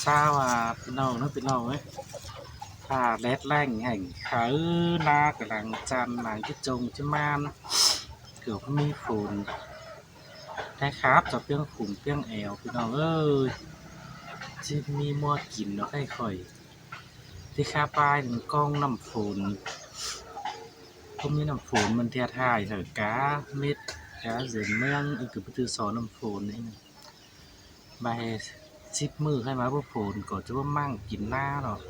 ทราบว่าพี่น้องเนาะพี่น้องเอ้ยถ้าแดดแรงแห่งเขาหน้ากำลังจันหลังจะจงจะมานเกือบมีฝุ่นได้ครับจะเปี้ยงฝุ่นเปี้ยงแอวพี่น้องเอ้ยจะมีมัวกินเนาะได้ค่อยที่ข้าป้ายหนึ่งกล้องน้ำฝุ่นก็มีน้ำฝุ่นมันเทียท่ายเถอะกาเม็ดกาเสียนเมืองอีกคือไปตือสอนน้ำฝุ่นนี่นะใบซิปมือให้มาพวกฝุ่นก็จะว่ามั่งกินหน้าเนาะ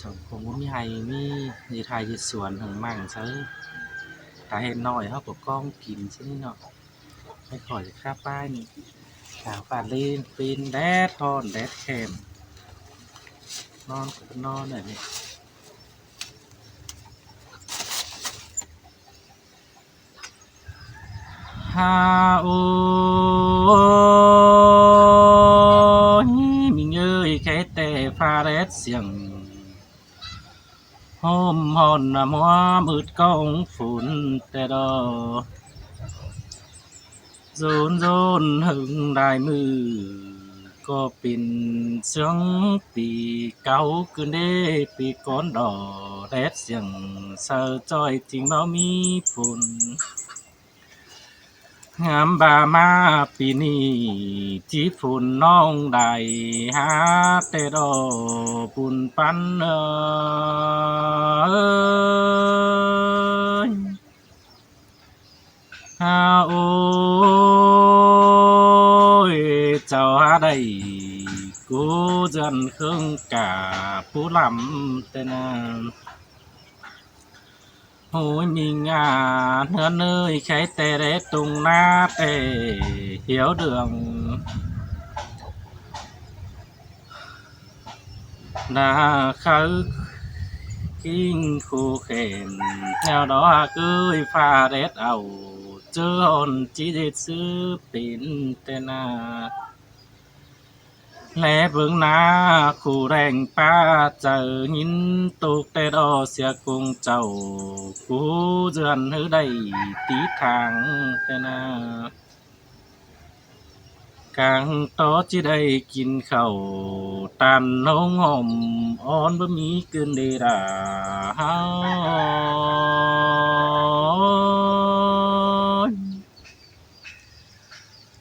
สังคมบ่มีไห้มีอยู่ไทยอยู่สวนหั้งมั่งซะถ้าเฮ็ดน้อยเราก็ก้องกินซินี่เนาะไม่ค่อยจะค่าป้ายนี่กลางป่าลีนปีนแดดร้อนแดดแข็งนอนก็นอนแบบนี้ฮาโอ้ยมีเงยแค่แต่ฟ้าแดดเสียง hôm hòn mua mượt công phun tè đò rôn rôn hưng đại mư có pin sướng pì cao cứ đê pì con đỏ đét xiềng sờ trôi tình bao mi phun ngắm bà ma pì ni chỉ phun nong đại hát tê đò phun pan ơi ha ôi chào ha đây cô dân khương cả phú lắm tên hồi mình hơn ơi khai tê rét tung na tê hiểu đường đã khơi kinh khu khen theo đó cưới pha rét ẩu chưa hồn chỉ để sư pin tên lẽ vương na khu đèn pa chờ nhìn tục tê đo xe cùng chầu cú dườn hứ đầy tí tháng tên càng to chỉ đây kín khẩu tàn nấu ngòm on bữa mí cơn đề đà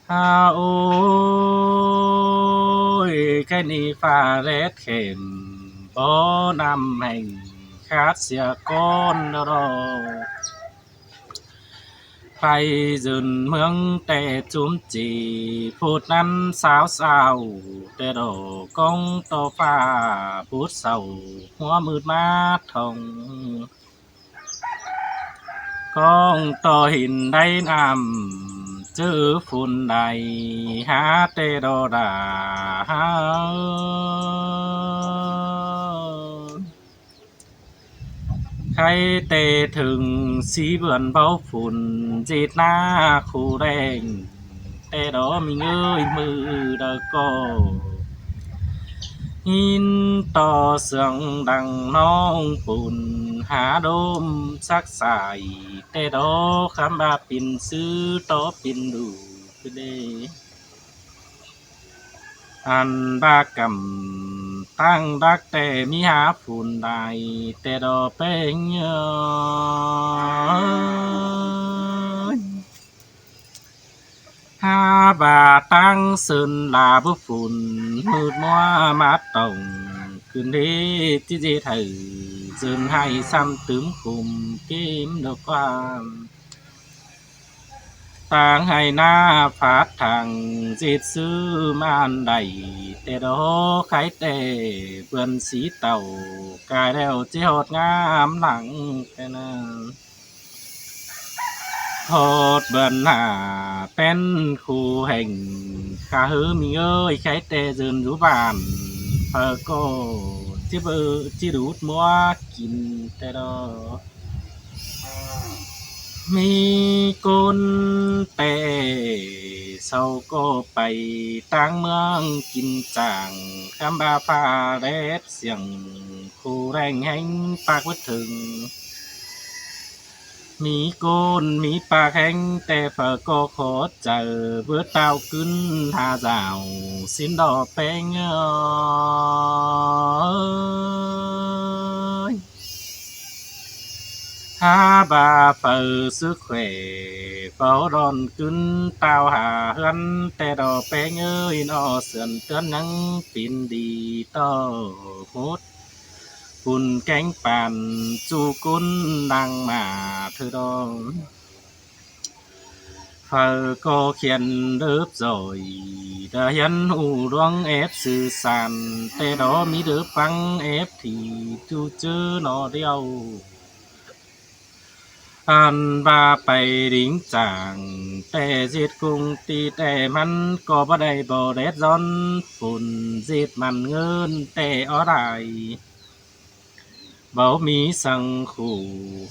ha ôi cái ni pha rét khèm bó năm hành khát xìa con đóไปdừng mương tè chúm chỉ phút năn sao sao tè đổ công to pha phút sầu hoa mượt mát thòng con to hình đây nằm chữ phun này hát tè đổ đà khai tề thường xí vườn bao phun dệt na khu đèn tề đó mình ơi mưa đã có in to sương đằng nong phun há đôm sắc sải tề đó khám ba pin sư to pin đủ cái đây anh ba cầm tăng đắc tề mi há phun đài tề đò bên ha bà tăng sơn là bức phun mượt moa mát tổngคืนนี้ที่จะถือจึงให้ซ้ำตึมคุมเกมดอกความต่างให้หน้าฟาดทางจิตซื้อมานใดแต่ดอกไข่แต่เปื่อนสีเต่ากายแล้วเจ้าดงามหลังแต่นั้นโหดเบิ่นหาเป็นคู่แห่งข้าหือมีเอ้ยไข่แต่ยืนอยู่บ้านเพอก็จิบจิดูดมัวกินแต่ดอก มีคนแต่เศร้าก็ไปต่างเมืองกินจางคำบาฟ้าแดดเสียงคู่แรงแห่งปากวัดถึง มีโกนมีปลาแข็งแต่ฝาก็ขอเจอเบื่อเต้าขึ้นหาเจ้าสินดอกแป้งหาบาเปิดsức khỏe bảo đòn cứng tao hà hânแต่ดอกแป้งnó sườnเตือนนังปินดีต่อโพดปุ่นแกงป่านจูกุนดังมาเธอดอง phờ có khiên đớp rồi đã hiến hù đoán ép sự sàn tê đó mi đớp băng ép thì tu chớ nó đeo an ba bay đính chàng tê giết cung ti tê mắn có bắt đầy bò đét giòn phun giết mặn ngơn tê ó đại bảo mi sang khổ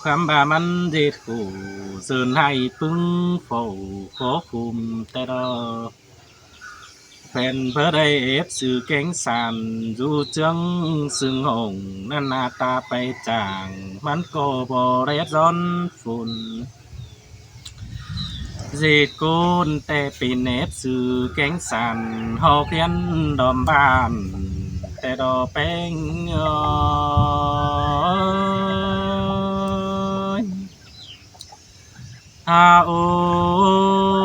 khám ba mắn giết khổ sơn hay pưng phổ khó khum tê đó phèn bờ đây ép sự cánh sàn du trương sừng hồng nan na ta bay chàng mắn cô bò đét giòn phun dệt côn tê pin ép sự cánh sàn họ khiên đòm bàn tê đò bánh ơi ha ôi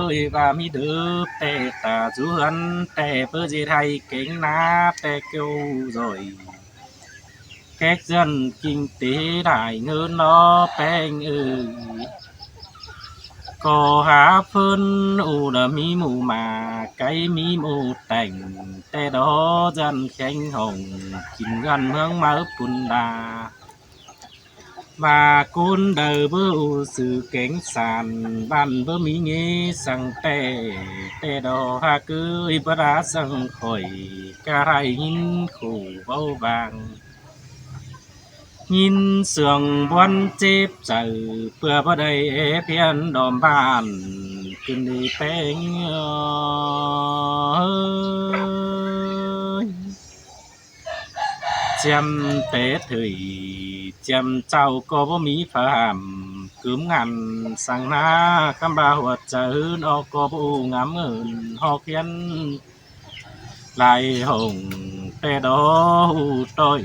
ơi và mi đứa tê ta chú hân tê bơ dệt hay cánh ná tê kêu rồi các dân kinh tế đại ngư nó bánh ơi có há phân u đà mi mù mà cái mi mù tành tê đó dân khánh hồng kinh gần hướng mơ bùn đà và côn đời bơ u sự cánh sàn ban bơ mi nghe sang tê tê đó ha cưới bơ đá sang khỏi ca rai nhìn khổ bao vàng nhìn sườn buôn chếp chờ bữa bữa đây phiền đòm bàn kinh đi bánh ơi chăm tế thủy chăm cháu có bố mỹ phở hàm cướm ngàn sang na cam ba hoạt chờ nó có bố ngắm ơn họ khiến lại hồng tê đó tôi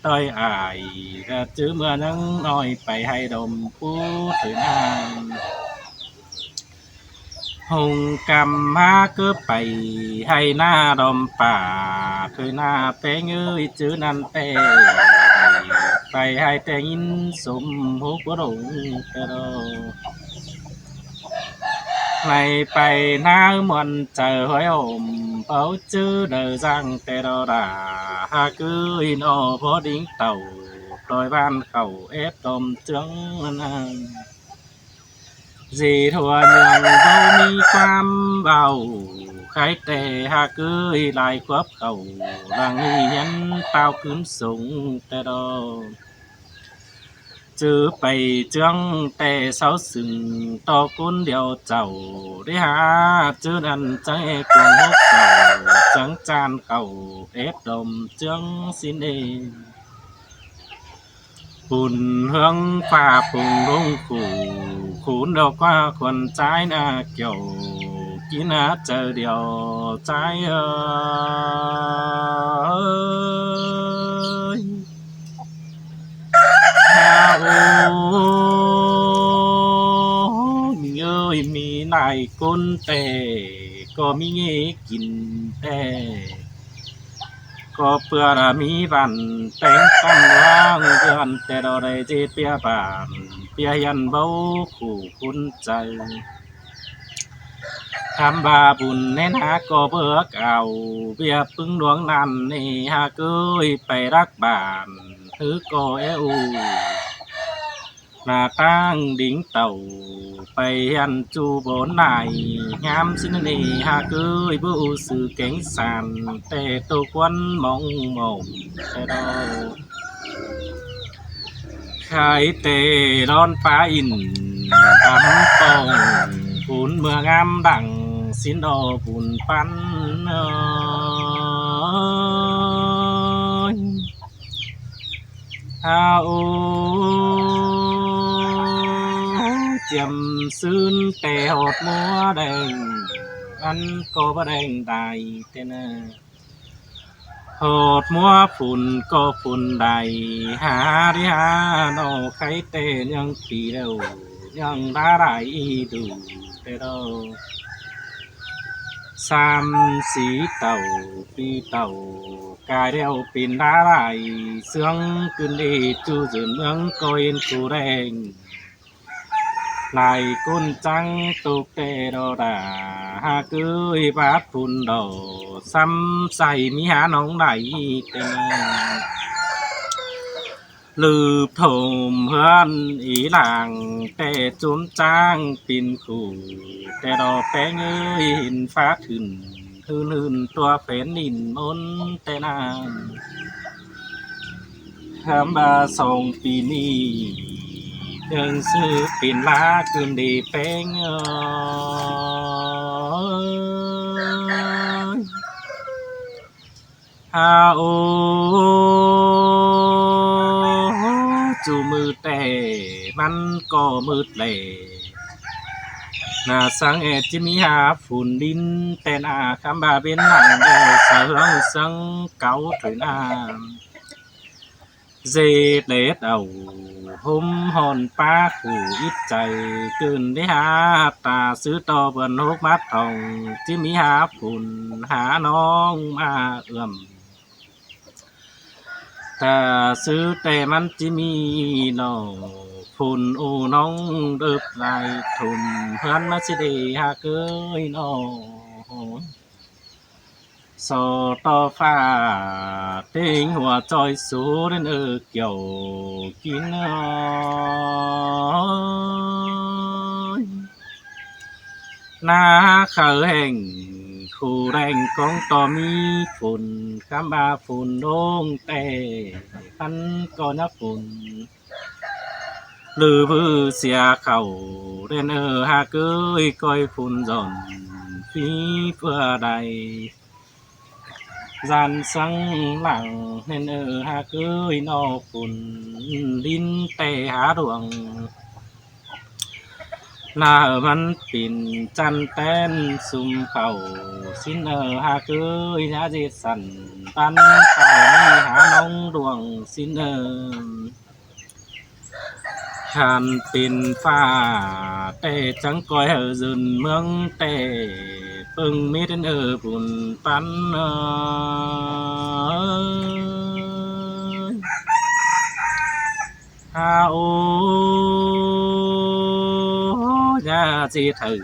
tôi ai ra chứ mưa nắng nói phải hay đồng phú thời nam hồng cầm má cứ phải hay na đồngป่า thời na bé ngơi chứ nan tê phải hay tê nhìn sum hút của đồng tê đó này bay na muôn chờ hỏi ôm bảo chứ đời giang tê đó đà ha cứ in ô phó đính tàu đôi ban khẩu ép tôm trứng gì thua nhường vô mi quam vào khai tê ha cứ lại quấp khẩu là nghi nhân tao cướm súng tê đó chứ bày trương tê sáu sừng to cún điều chầu đi ha chứ ăn trái cuồng hút cầu trắng chan khẩu ép đồng trương xin đi bùn hương pha phùng rung khủ khún đâu qua quần trái na kiểu kín á chờ điều trái ơi ha ô mình ơi mi này côn tề có mi nghe kín tề có bữa là mi văn tên căn loang gần tề đó đây chết bia bàn bia hiền bầu khủ khônใจทำบาบุญเน้นหาก็เบิกเอาเบียปึ้งดวงนั้นนี่หาเกยไปรักบ้านถือก็เอวหน้าตั้งดิ่งเต่าไปยันจูบนไหนงามสินนี่หาเกยบูสื่อเก่งสันแต่ตัวควันมองมองแต่เราขายเตร้อนฟ้าอินตำปองปูนเมืองงามดังสินดอปูนปัน hao chiêm xương tè hột múa đèn ăn cô bá đèn đài tên hột múa phun cô phun đài há đi há đâu khay tê nhưng kỳ đâu nhưng đã đại đủ tê đâu sam xí tàu phi tàu cài đeo pin đá lại sương cơn đi chu dường mương coi cụ đèn lại côn trắng tục tê đồ đà ha cưới bát phun đầu xăm say mi há nóng đẩy tên lư thồm hơn ý làng tê chốn trang pin khủ tê đò bé ngơi hình phát hừng hưn tua phén nhìn môn tê nàng hàm ba sông pin ni đường sư pin lá cơn đi bé ngơi ha ô chú mưa tèมันก็มืดแลนาสังเอจิมีหาฝุ่นดินแต่นาคำบาเป็นหนังเอเสืองสังเก่าถอยน้ำเจเล็ดเอาหุ่มหอนป้าขู่อิดใจเกินได้หาตาซื้อต่อบนหกมัดทองจิมีหาฝุ่นหาน้องมาเอื้อมถ้าซื้อแต่มันจะมีนอฝุ่นอูน้องเดือบไหลทุ่มเพื่อนมาสิเดีหาเกยนอโซต่อฟ้าติ้งหัวจอยสูเดินเกี่ยวกินนาเขาแห่งคู่แรงของต่อมีฝุ่นคำบาฝุ่นโด่งแต่พันก็นับฝุ่นหรือบื้อเสียเขาเดินหาเกยก้อยฝุ่นจอนฟีเพื่อใดgian sang lặng nên hà cưới nó phunลิ้นแต่หาดวงหน้ามันปิ่นจันแต้นซุ่มเป่าสิ้นหาcưยหาเจสันตันเป่ามีหาน้องดวงสิ้นหันปิ่นฟ้าแต่จังก้อยยืนเมืองแต่ปึงมีđến buồn pan ha ô nhà gì thử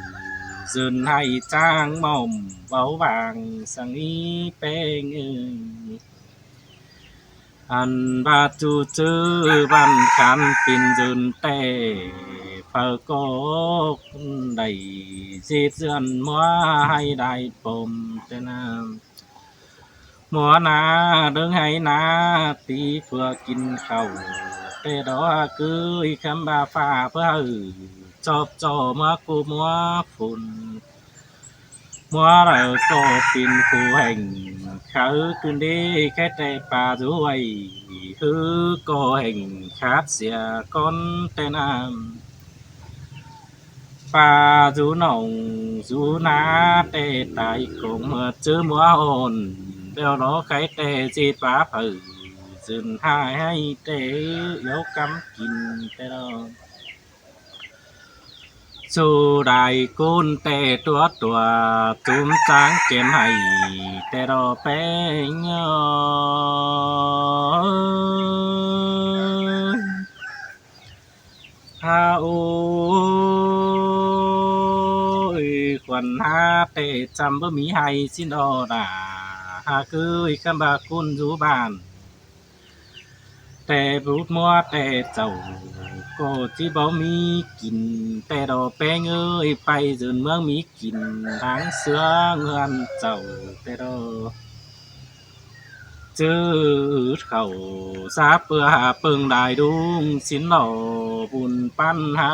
dần hay trang mỏng báo vàng sang ý bê ngư anh ba chu chư văn khăn pin dần tê phở cốc đầy dít dần múa hay đại bồm tên múa na đứng hay na tí vừa kín khẩu tê đó cưới khám ba pha phơ chọp cho múa cô múa phun múa rồi cô pin khu hành khởi cơn đi cái tê bà ruồi hư cô hành khát xìa con tên pha rú nồng rú ná tê tại cũng chữ múa hồn đeo đó cái tê chít bá phử dừng hai hay tê yếu cắm kín tê đó chú đại côn tê tua tua túm tráng kém hay tê đó bé nhớ ha ô quần ha tệ chăm bơ mí hay xin đò đà ha cưới khăm bà côn rú bàn tệ bút mua tệ chầu cô chỉ bảo mí kín tệ đò bé ngơi bay dần mương mí kín tháng xưa ngân chầu tệ đò chữ khẩu giáp bữa hạ pừng đại đúng xin lò buồn pan ha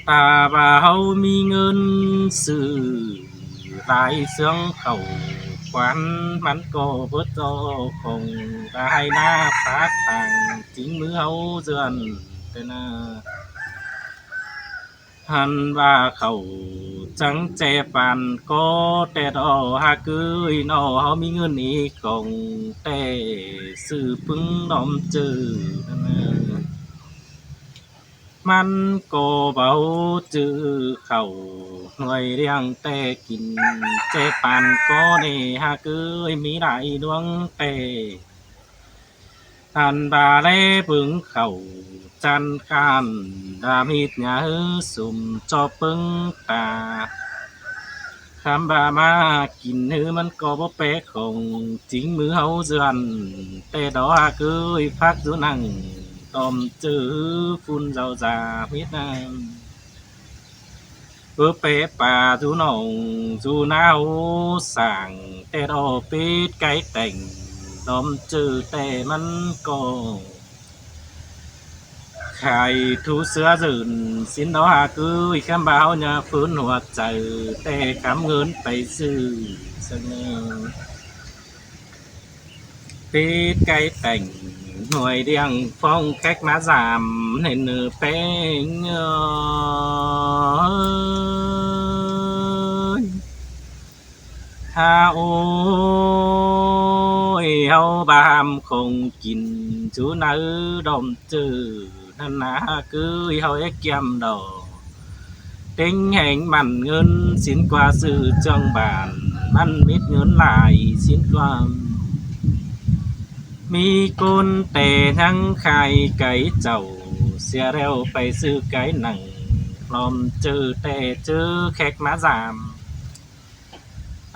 ta bà hầu mi ngân sự tại xương khẩu quảnมันก็บ่โตคงได้หน้าปากทางจริงมือเฮาเดือนแต่นะหันว่าเขาจังแจปันก็แต่ดอหากือนอเฮามีเงินอีกกงแต่ซื้อปึ้งน้อมจื้อนั่นนะมันก็เบาจื้อเข้าหน่วยเรียงแต่กินแจปันก็ได้หากือมีหลายดวงแต่อันบาเลปึงเขาจันกันดามิดหยาสุ่มจอปึงตาคำบามากินเนื้อมันก็บ่แปลกของจริงมือเฮาเจือนแต่ดอกเกยพักดูนั่งต้มจื้อฝุ่นเจ้าจ่ามิดน้ำเพื่อเปป่าจูหนองจูนาวสั่งแต่ดอกปิดไก่แต่งต้มจื้อแต่มันก็ใครทูเสือยืนสินดอกคือคำบ่าวเนี่ยฟื้นหัวใจแต่คำเงินไปซื้อเสนอปิดไก่แต่งหน่วยเดียงฟ้องแขกมาสามเห็นเนื้อเป็นฮาโอ้ยเฮาบามคงกินจูนื้อดอมจื้อนั่นนะคือเฮาเอ็กยำดอกติงแห่งมันเงินสินกว่าซื้อจังบานมันมิดเงินหลายสินกว่ามีกุนแต่ทั้งไข่ไก่เจ้าเสียเร็วไปซื้อไก่หนังพร้อมเจอแต่เจอแขกมาสาม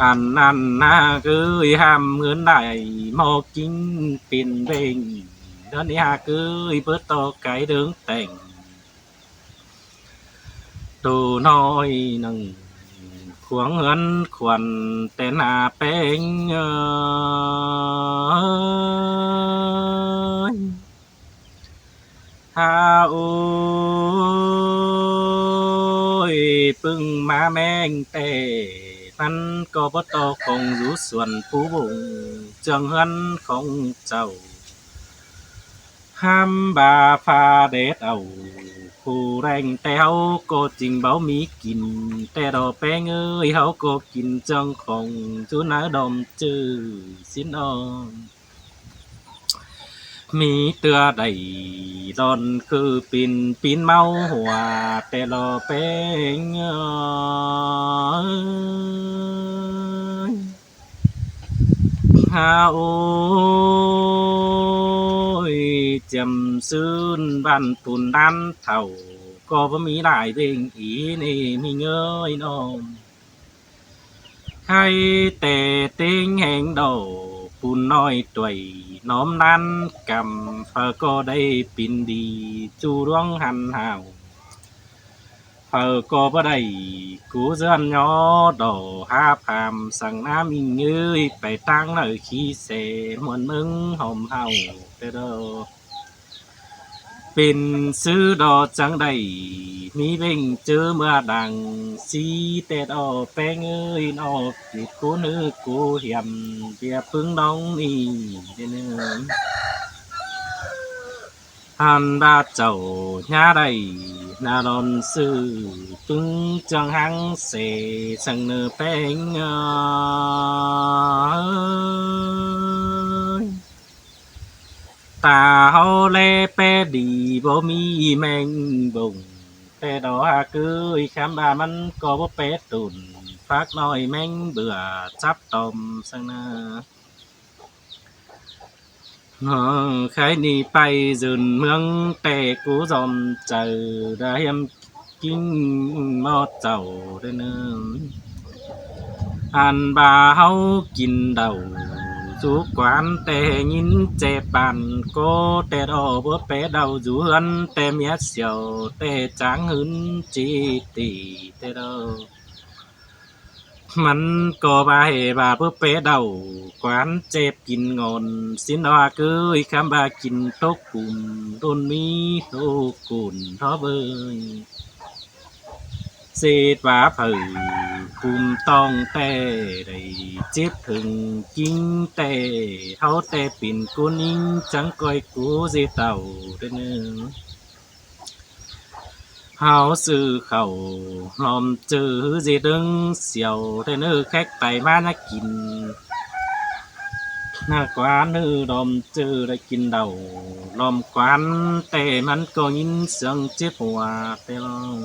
อันนั้นน่าคือห้ามเงินได้หมอกินปิ่นเบ่งเดี๋ยวนี้หาคือเปิดต่อไก่เดิงแต่งตัวน้อยหนึ่งขวงเงินขวัญแต่หน้าเป็นฮาโอ้ยปึ้งมาแมงแต่มันก็บ่ตอคงอยู่ส่วนผู้บุงจังเฮือนของเจ้าห้ามบาฟาเด็ดเอาผู้แรงแต่เฮาก็จริงเบามีกินแต่ดอกแป้งเอ้ยเฮาก็กินจังของจูน้าดอมจื้อสินออมมีเตือใดดอนคือปินเมาหัวแต่ดอกแป้งฮาโอ้ยจำซื่นบ้านปุ่นด้านเท่าก็บ่มีหลายเด้งอีนี่มีเงยน้อมใครแต่เต็งแห่งดอกปุ่นน้อยตวยน้อมนั้นกำเฟอก็ได้ปินดีจูร่วงหันห่าวเฟอก็บ่ได้กูเจือนย่อดอกหาพามสั่งน้ำมีเงยไปตั้งเลยขี้เสมวนมึงหอมเฮาแต่ดอเป็นซื้อดอกจังใดมีเบ่งเจอเมื่อดังสีแต่ดอกแป้งเอ้ยนอกติดกูนึกกูเหี่ยมเปียพึ่งน้องนี่เด้อเนื้อหันบาเจ้าหน้าใดนาดอนซื้อตึงจังหังเสสังเนื้อแป้งตาเฮาแลแปดีบ่มีแมงบ่งแต่ดอกเกยคำบามันก็บ่เป็ดตุ่นฝากน้อยแมงเบื่อจับตอมสังนาใครนี่ไปยืนเมืองแต่กูยอมเจอได้ยำกินหม้อเจ้าได้เนิ่มอันบาเฮากินเดาสุกวนแต่ยินเจ็บปานก็แต่ดอกบ่แปเดาอยู่เฮือนแต่เมียเสียวแต่จางหึนจีตีแต่ดอกมันก็บาเหบาเพื่อเปเดากวนเจ็บกินงอนสินว่าเกยคำบากินตกกุ่นต้นมีโตกุ่นท้อเบยเศษว่าเผย ภูมิต้องแต่ได้เจ็บถึงกิ้งแต่เฮาแต่ปิ่นกูนิ่งจังก้อยกูสิเต่าเด้อเนึงเฮาซื้อเข้าวหอมจื้อสิดึงเสี่ยวเด้อเนึแขกไตมานะกินหน้ากวานดอมจื้อได้กินเดาลอมกวานแต่มันก็ยินเสียงเจ็บหัวแต่ลอง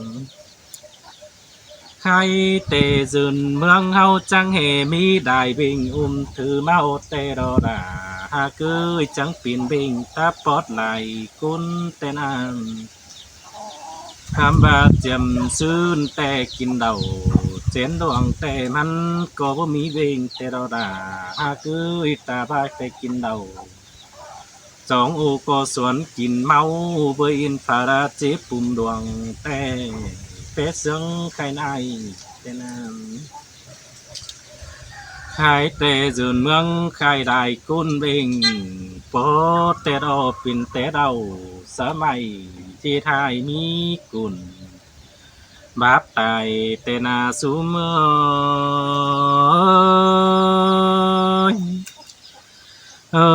ใครเตจึนเมืองเฮาจังเหมีได้บิงถือเมาเตรอดาหากเกยจังปีนบิงตาปอดไหลกุนแต่นานคำบาดเจ็มซื่นแต่กินเดาเจนดวงแต่มันก็บ่มีบิงเตรอดาหากเกยตาบาแต่กินเดาสองอูก็สวนกินเมาเบยินฟาราเจ็บปุ่มดวงแต่เป็ดเสียงไข่ในแต่น้ำขายแต่จืนเมืองขายได้กุนเบงโปแต่ดอปินแต่เดาสมัยที่ไทยมีกุนบาปตายแต่นาสูเมยเอ้